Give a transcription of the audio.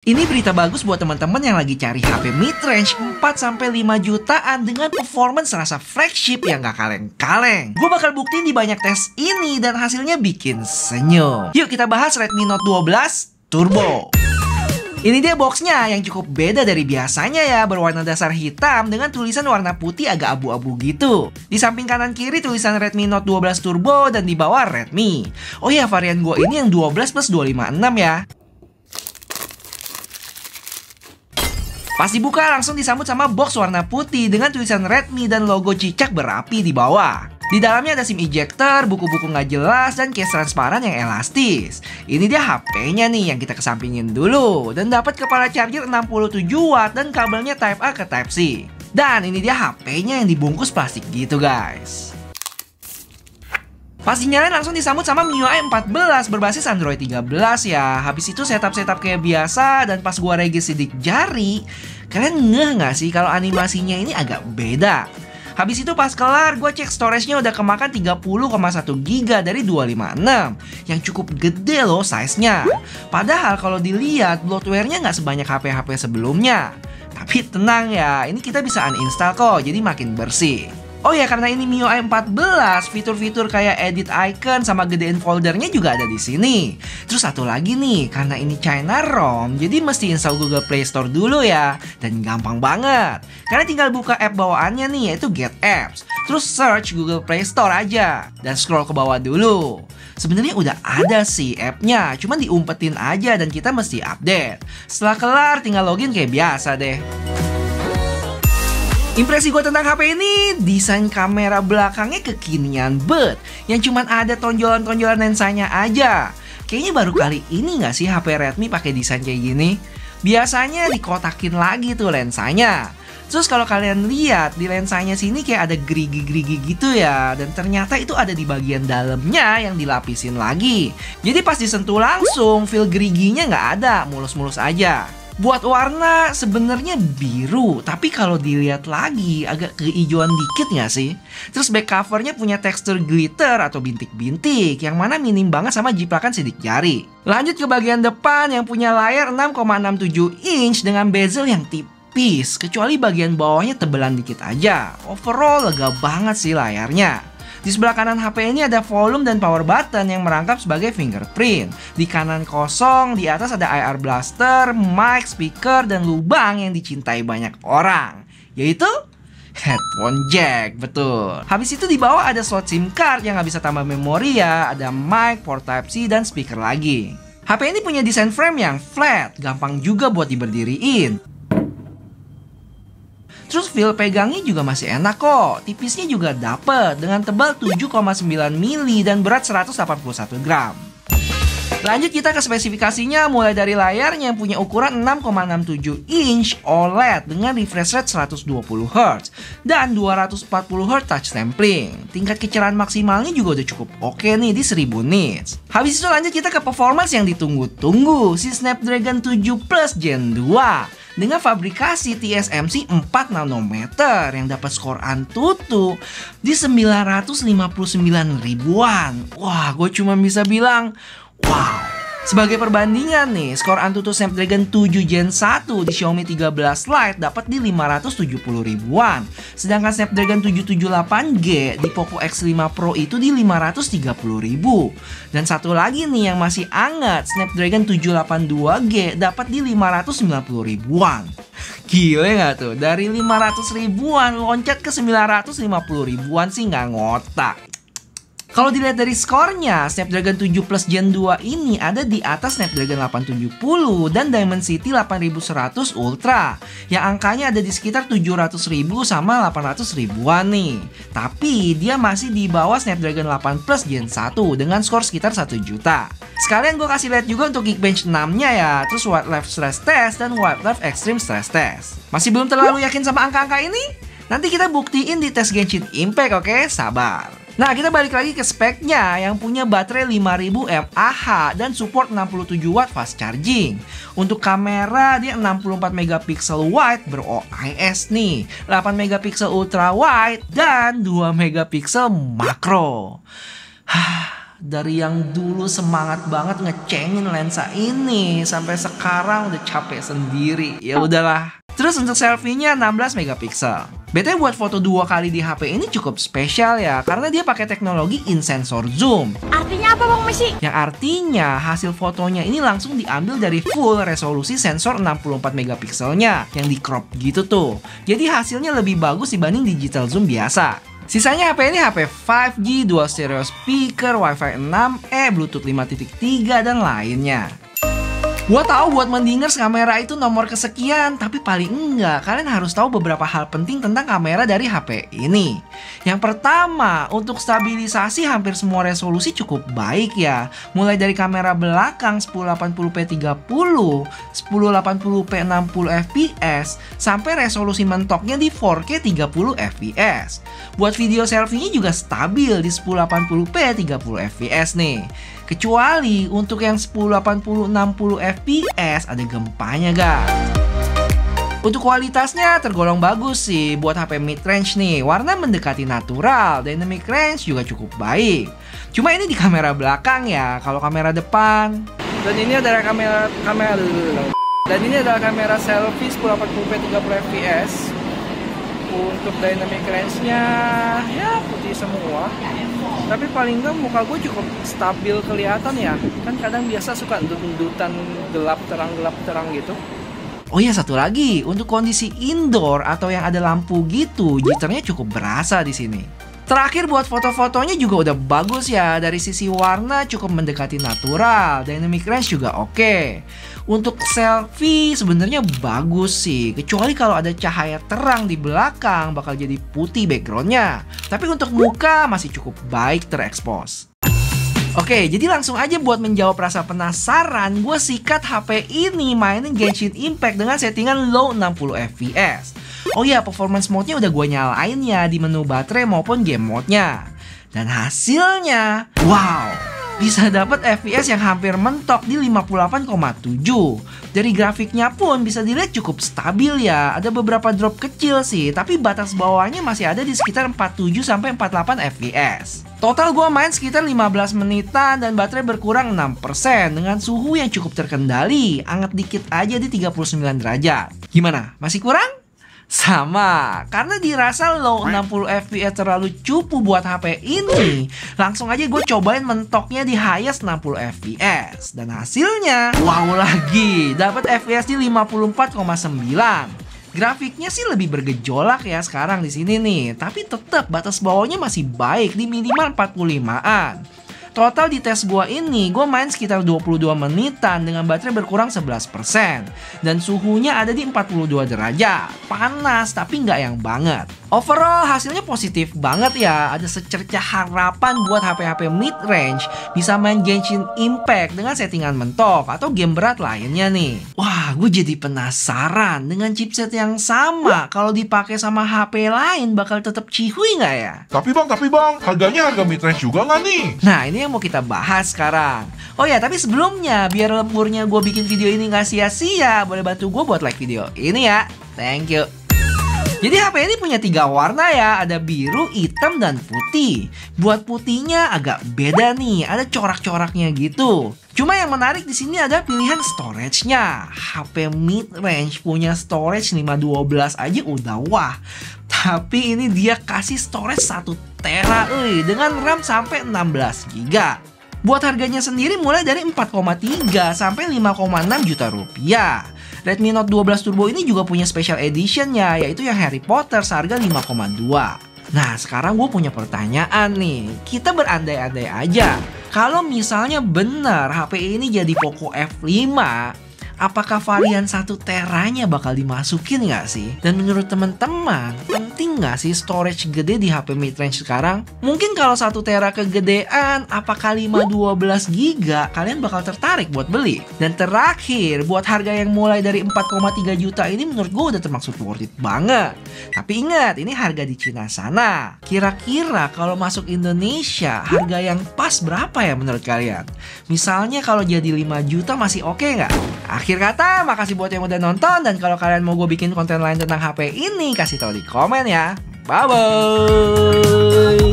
Ini berita bagus buat teman-teman yang lagi cari HP mid-range 4-5 jutaan dengan performance serasa flagship yang gak kaleng-kaleng. Gue bakal buktiin di banyak tes ini dan hasilnya bikin senyum. Yuk kita bahas Redmi Note 12 Turbo. Ini dia boxnya yang cukup beda dari biasanya ya, berwarna dasar hitam dengan tulisan warna putih agak abu-abu gitu. Di samping kanan kiri tulisan Redmi Note 12 Turbo dan di bawah Redmi. Oh ya, varian gue ini yang 12 plus 256 ya. Pas dibuka langsung disambut sama box warna putih dengan tulisan Redmi dan logo cicak berapi di bawah. Di dalamnya ada SIM ejector, buku-buku nggak jelas, dan case transparan yang elastis. Ini dia HP-nya nih yang kita kesampingin dulu. Dan dapat kepala charger 67 watt dan kabelnya Type A ke Type C. Dan ini dia HP-nya yang dibungkus plastik gitu guys. Pas dinyalain langsung disambut sama MIUI 14 berbasis Android 13 ya. Habis itu setup kayak biasa dan pas gua regis sidik jari, kalian ngeh nggak sih kalau animasinya ini agak beda? Habis itu pas kelar gua cek storage-nya udah kemakan 30,1 GB dari 256 yang cukup gede loh size-nya. Padahal kalau dilihat bloatware-nya nggak sebanyak HP-HP sebelumnya. Tapi tenang ya, ini kita bisa uninstall kok, jadi makin bersih. Oh ya, karena ini MIUI 14, fitur-fitur kayak edit icon sama gedein foldernya juga ada di sini. Terus satu lagi nih, karena ini China ROM, jadi mesti install Google Play Store dulu ya. Dan gampang banget. Karena tinggal buka app bawaannya nih, yaitu Get Apps. Terus search Google Play Store aja. Dan scroll ke bawah dulu. Sebenarnya udah ada sih app-nya, cuman diumpetin aja dan kita mesti update. Setelah kelar, tinggal login kayak biasa deh. Impresi gue tentang HP ini, desain kamera belakangnya kekinian banget, yang cuman ada tonjolan-tonjolan lensanya aja. Kayaknya baru kali ini nggak sih HP Redmi pakai desain kayak gini? Biasanya dikotakin lagi tuh lensanya. Terus kalau kalian lihat di lensanya sini kayak ada gerigi-gerigi gitu ya, dan ternyata itu ada di bagian dalamnya yang dilapisin lagi. Jadi pas disentuh langsung, feel geriginya nggak ada, mulus-mulus aja. Buat warna sebenarnya biru, tapi kalau dilihat lagi agak kehijauan dikit nggak sih? Terus back covernya punya tekstur glitter atau bintik-bintik, yang mana minim banget sama jiplakan sidik jari. Lanjut ke bagian depan yang punya layar 6,67 inch dengan bezel yang tipis, kecuali bagian bawahnya tebelan dikit aja. Overall lega banget sih layarnya. Di sebelah kanan HP ini ada volume dan power button yang merangkap sebagai fingerprint. Di kanan kosong, di atas ada IR blaster, mic, speaker, dan lubang yang dicintai banyak orang, yaitu headphone jack, betul. Habis itu di bawah ada slot SIM card yang nggak bisa tambah memori ya, ada mic, port Type C, dan speaker lagi. HP ini punya desain frame yang flat, gampang juga buat diberdiriin. Terus feel pegangnya juga masih enak kok, tipisnya juga dapet dengan tebal 7,9 mili dan berat 181 gram. Lanjut kita ke spesifikasinya, mulai dari layarnya yang punya ukuran 6,67 inch OLED dengan refresh rate 120Hz dan 240Hz touch sampling. Tingkat kecerahan maksimalnya juga udah cukup oke nih di 1000 nits. Habis itu lanjut kita ke performance yang ditunggu-tunggu, si Snapdragon 7 Plus Gen 2. Dengan fabrikasi TSMC 4 nanometer yang dapat skor Antutu di 959 ribuan. Wah, gue cuma bisa bilang wow. Sebagai perbandingan nih, skor Antutu Snapdragon 7 Gen 1 di Xiaomi 13 Lite dapat di 570 ribuan. Sedangkan Snapdragon 778G di Poco X5 Pro itu di 530 ribu. Dan satu lagi nih yang masih anget, Snapdragon 782G dapat di 590 ribuan. Gile nggak tuh? Dari 500 ribuan loncat ke 950 ribuan sih nggak ngotak. Kalau dilihat dari skornya, Snapdragon 7 Plus Gen 2 ini ada di atas Snapdragon 870 dan Dimensity 8100 Ultra yang angkanya ada di sekitar 700.000 sama 800 ribuan nih. Tapi dia masih di bawah Snapdragon 8 Plus Gen 1 dengan skor sekitar 1 juta. Sekalian gue kasih lihat juga untuk Geekbench 6-nya ya, terus Wildlife Stress Test dan Wildlife Extreme Stress Test. Masih belum terlalu yakin sama angka-angka ini? Nanti kita buktiin di tes Genshin Impact, oke? Sabar. Nah, kita balik lagi ke speknya yang punya baterai 5000 mAh dan support 67 watt fast charging. Untuk kamera dia 64 megapiksel wide ber-OIS nih, 8 megapiksel ultra wide dan 2 megapiksel makro. Dari yang dulu semangat banget ngecengin lensa ini, sampai sekarang udah capek sendiri. Ya udahlah. Terus untuk selfie-nya 16 megapiksel. BTW buat foto 2 kali di HP ini cukup spesial ya, karena dia pakai teknologi in-sensor zoom. Artinya apa Bang Messi? Yang artinya hasil fotonya ini langsung diambil dari full resolusi sensor 64 megapikselnya yang di crop gitu tuh. Jadi hasilnya lebih bagus dibanding digital zoom biasa. Sisanya HP ini HP 5G, dual stereo speaker, Wi-Fi 6E, Bluetooth 5.3 dan lainnya. Gua tahu buat mendingers kamera itu nomor kesekian, tapi paling enggak kalian harus tahu beberapa hal penting tentang kamera dari HP ini. Yang pertama, untuk stabilisasi hampir semua resolusi cukup baik ya. Mulai dari kamera belakang 1080p 30, 1080p 60 fps, sampai resolusi mentoknya di 4K 30 fps. Buat video selfie-nya juga stabil di 1080p 30 fps nih. Kecuali untuk yang 1080 60 fps ada gempanya guys. Untuk kualitasnya tergolong bagus sih buat HP mid-range nih. Warna mendekati natural, dynamic range juga cukup baik. Cuma ini di kamera belakang ya, kalau kamera depan. Dan ini adalah kamera selfie 1080p 30 fps. Untuk dynamic range-nya ya putih semua. Tapi paling enggak muka gue cukup stabil kelihatan ya. Kan kadang biasa suka endut-endutan gelap terang gitu. Oh iya, satu lagi, untuk kondisi indoor atau yang ada lampu gitu, jitternya cukup berasa di sini. Terakhir buat foto-fotonya juga udah bagus ya. Dari sisi warna cukup mendekati natural, dynamic range juga oke. Untuk selfie sebenarnya bagus sih, kecuali kalau ada cahaya terang di belakang bakal jadi putih backgroundnya. Tapi untuk muka masih cukup baik terekspos. Oke, jadi langsung aja buat menjawab rasa penasaran, gue sikat HP ini mainin Genshin Impact dengan settingan low 60 fps. Oh iya, performance mode-nya udah gue nyalain ya di menu baterai maupun game mode-nya. Dan hasilnya, wow, bisa dapat FPS yang hampir mentok di 58,7. Dari grafiknya pun bisa dilihat cukup stabil ya. Ada beberapa drop kecil sih, tapi batas bawahnya masih ada di sekitar 47 sampai 48 fps. Total gue main sekitar 15 menitan dan baterai berkurang 6% dengan suhu yang cukup terkendali. Anget dikit aja di 39 derajat. Gimana? Masih kurang? Sama, karena dirasa low 60 fps terlalu cupu buat HP ini. Langsung aja gue cobain mentoknya di highest 60 fps. Dan hasilnya, wow lagi, dapat fps di 54,9. Grafiknya sih lebih bergejolak ya sekarang di sini nih, tapi tetap batas bawahnya masih baik di minimal 45-an. Total di tes gua ini, gua main sekitar 22 menitan dengan baterai berkurang 11%. Dan suhunya ada di 42 derajat. Panas tapi nggak yang banget. Overall hasilnya positif banget ya. Ada secercah harapan buat HP-HP mid-range bisa main Genshin Impact dengan settingan mentok atau game berat lainnya nih. Wah, gue jadi penasaran dengan chipset yang sama kalau dipakai sama HP lain bakal tetap cihuy nggak ya? Tapi bang, harganya harga mid-range juga nggak nih? Nah, ini yang mau kita bahas sekarang. Oh ya, tapi sebelumnya biar lemburnya gue bikin video ini nggak sia-sia, boleh bantu gue buat like video ini ya. Thank you. Jadi HP ini punya 3 warna ya, ada biru, hitam, dan putih. Buat putihnya agak beda nih, ada corak-coraknya gitu. Cuma yang menarik di sini ada pilihan storage-nya. HP mid-range punya storage 512 aja udah wah. Tapi ini dia kasih storage 1 tera dengan RAM sampai 16 GB. Buat harganya sendiri mulai dari 4,3 sampai 5,6 juta rupiah. Redmi Note 12 Turbo ini juga punya special edition-nya, yaitu yang Harry Potter seharga 5,2. Nah, sekarang gue punya pertanyaan nih. Kita berandai-andai aja. Kalau misalnya benar HP ini jadi Poco F5, apakah varian 1 teranya bakal dimasukin nggak sih? Dan menurut teman-teman, penting nggak sih storage gede di HP mid-range sekarang? Mungkin kalau 1 tera kegedean, apakah 512 GB kalian bakal tertarik buat beli? Dan terakhir, buat harga yang mulai dari 4,3 juta ini menurut gue udah termasuk worth it banget. Tapi ingat, ini harga di Cina sana. Kira-kira kalau masuk Indonesia, harga yang pas berapa ya menurut kalian? Misalnya kalau jadi 5 juta masih oke nggak? Akhir kata, makasih buat yang udah nonton. Dan kalau kalian mau gue bikin konten lain tentang HP ini, kasih tahu di komen ya. Bye-bye.